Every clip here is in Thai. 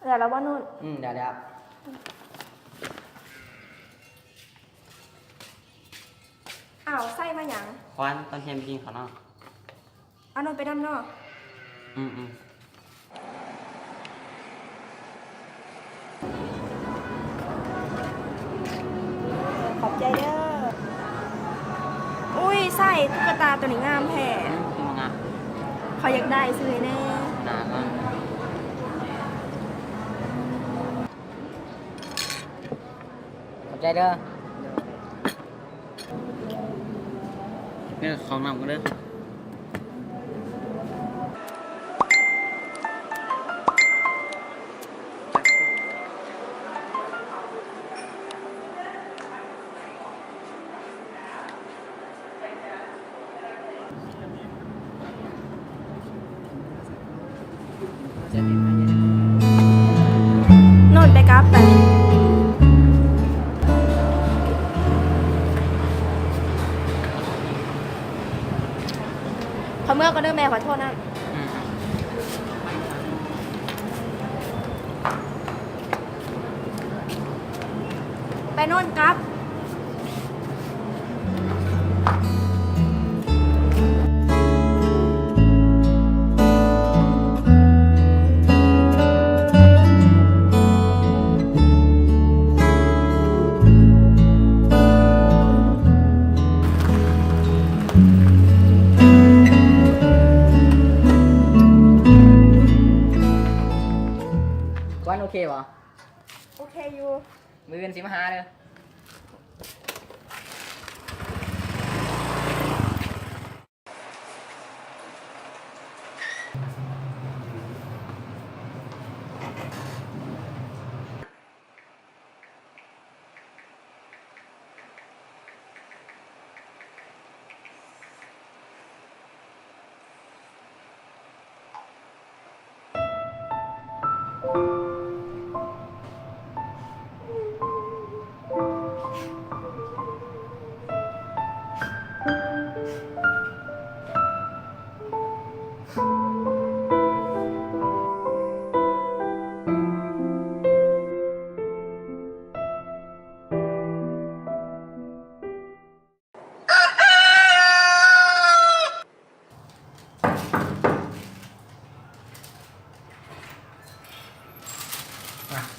เดี๋ยวเราว่านู่นเดี๋ยวอ้าวไส้มาหยังควันตอนเที่ยงไปกินข้าวนอกเอานนไปด้านนอกขอบใจเด้ออุ้ยไส้ตุ๊กตาตัวนี้งามแท้คือมังอ่ะเขาอยากได้ซื้อแน่หนามันขอบใจเด้อเนี่ยของนำกันเด้อนนไปกราฟไปเขาเมื่อก็เด้อแม่ขอโทษนะไปโน่นครับวันโอเคป่ะโอเคอยู่มือเป็นสิมาหาเลย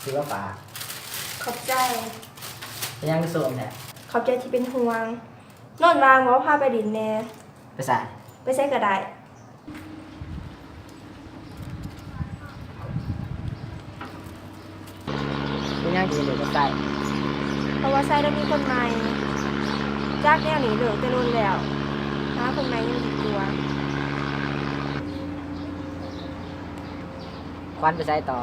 ซื้อว่าป่าขอบใจ เป็นยังสูงแท้ขอบใจที่เป็นห่วงนอนวางว่าพาไปดินแน่ไปใส่ไปใส่กระไดเป็นยังกินเดี๋ยวก็ใส่เพราะว่าใส่แล้วมีคนใหม่จากแนวหนีเหลือจะรุนแล้วหาคนใหม่ยังดีกว่าควันไปใส่ต่อ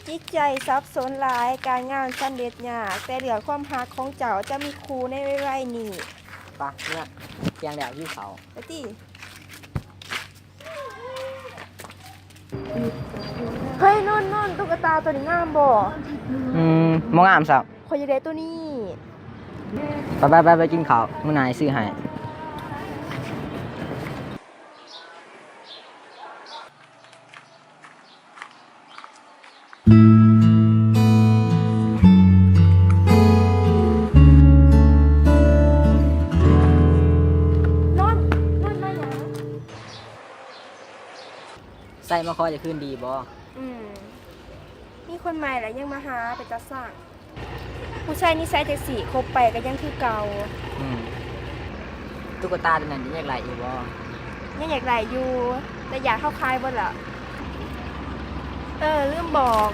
จิตใจซับซ้อนหลายการงานสำเร็จยากแต่เหลือความฮักของเจ้าจะมีครูในไว้นี่ปะเนี่ยเพียงแล้วที่เขาไปติเฮ้ยนนตุ๊กตาตัวนี้งามบ่มองงามสับขออยากได้ตัวนี้ไปกินข้าวมื้อนายซื้อให้ใส่มาคอยจะขึ้นดีบ่มีคนใหม่แล้วยังมาหาไปจัดสร้างผู้ชายนิสัยจังสี่คบไปก็ยังคือเก่าตุ๊กตาตัวนั้นยังอยากไหลอยู่บ่ยังอยากไหลอยู่แต่อยากเข้าคายบ่ล่ะลืมบอก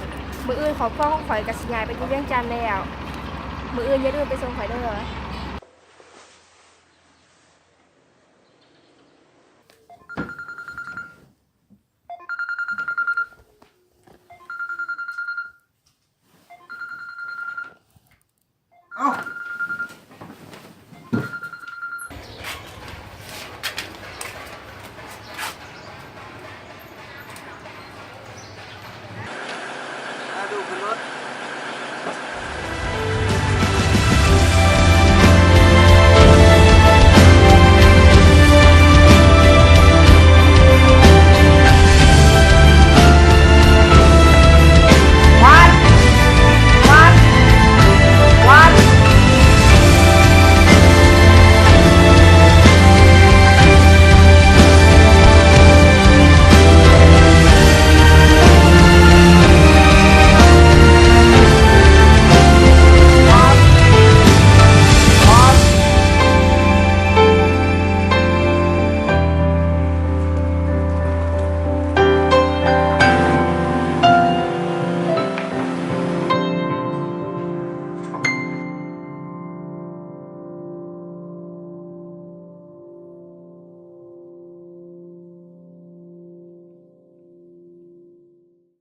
มืออื่นขอพ่อของข่อยกับสิยายไปอยู่เวียงจันทน์แล้วมืออื่นอย่าลืมไปส่งข่อยเด้อ